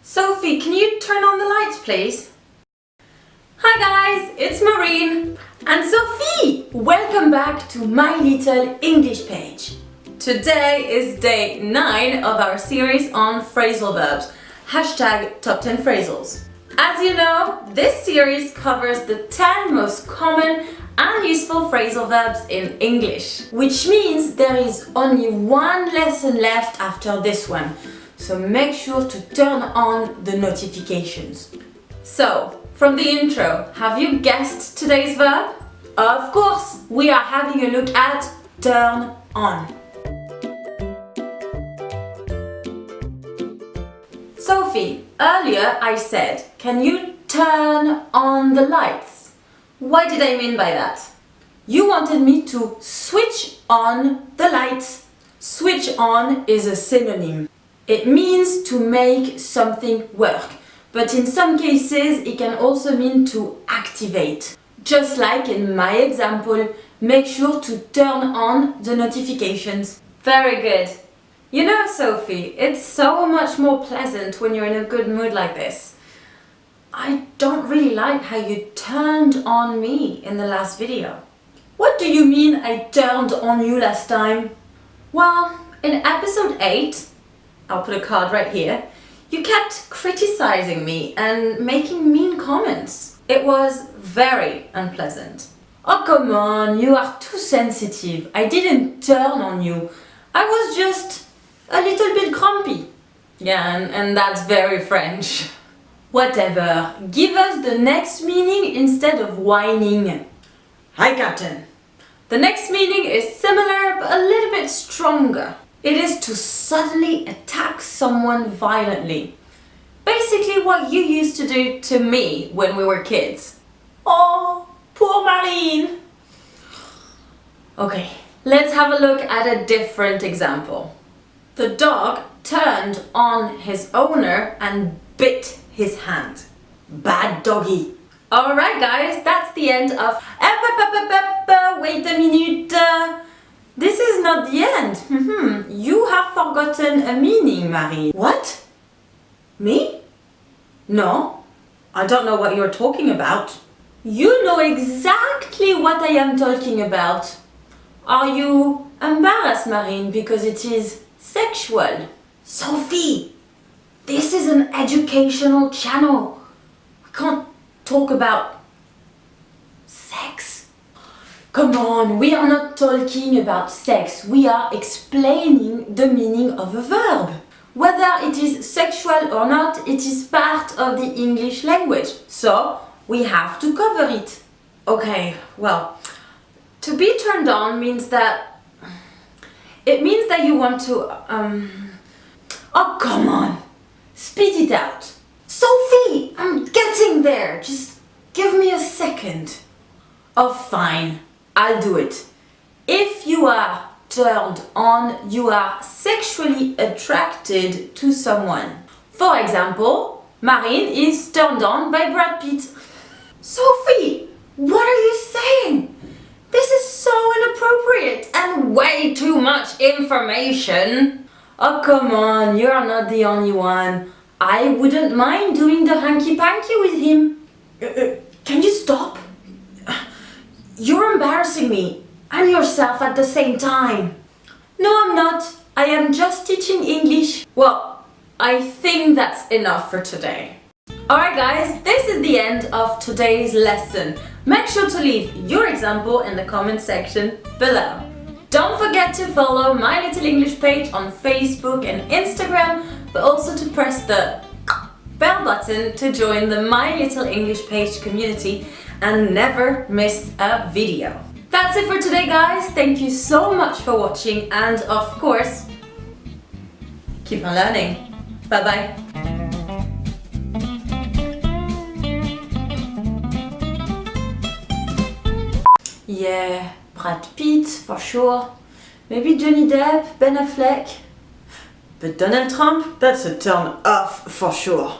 Sophie, can you turn on the lights, please? Hi guys, it's Maureen and Sophie! Welcome back to my little English page. Today is day 9 of our series on phrasal verbs, hashtag top 10 phrasals. As you know, this series covers the 10 most common and useful phrasal verbs in English, which means there is only one lesson left after this one. So make sure to turn on the notifications. So, from the intro, have you guessed today's verb? Of course, we are having a look at turn on. Sophie, earlier I said, can you turn on the lights? What did I mean by that? You wanted me to switch on the lights. Switch on is a synonym. It means to make something work, but in some cases it can also mean to activate. Just like in my example, make sure to turn on the notifications. Very good. You know, Sophie, it's so much more pleasant when you're in a good mood like this. I don't really like how you turned on me in the last video. What do you mean I turned on you last time? Well, in episode 8, I'll put a card right here, you kept criticizing me and making mean comments. It was very unpleasant. Oh, come on, you are too sensitive. I didn't turn on you. I was just a little bit grumpy. Yeah, and that's very French. Whatever, give us the next meaning instead of whining. Hi, Captain. The next meaning is similar but a little bit stronger. It is to suddenly attack someone violently. Basically what you used to do to me when we were kids. Oh, poor Marine. Okay, let's have a look at a different example. The dog turned on his owner and bit his hand. Bad doggy. Alright guys, that's the end of... Wait a minute. This is not the end. You have forgotten a meaning, Marie. What? Me? No, I don't know what you're talking about. You know exactly what I am talking about. Are you embarrassed, Marine, because it is sexual? Sophie, this is an educational channel. We can't talk about sex. Come on, we are not talking about sex. We are explaining the meaning of a verb. Whether it is sexual or not, it is part of the English language. So, we have to cover it. Okay, well, to be turned on means that... It means that you want to... Oh, come on! Spit it out! Sophie, I'm getting there! Just give me a second. Oh, fine. I'll do it. If you are turned on, you are sexually attracted to someone. For example, Marine is turned on by Brad Pitt. Sophie, what are you saying? This is so inappropriate and way too much information. Oh, come on, you're not the only one. I wouldn't mind doing the hanky-panky with him. Can you stop? You're embarrassing me and yourself at the same time. No, I'm not. I am just teaching English. Well, I think that's enough for today. Alright guys, this is the end of today's lesson. Make sure to leave your example in the comment section below. Don't forget to follow My Little English page on Facebook and Instagram, but also to press the bell button to join the My Little English page community and never miss a video. That's it for today, guys. Thank you so much for watching and of course, keep on learning. Bye-bye. Yeah, Brad Pitt for sure. Maybe Johnny Depp, Ben Affleck. But Donald Trump, that's a turn off for sure.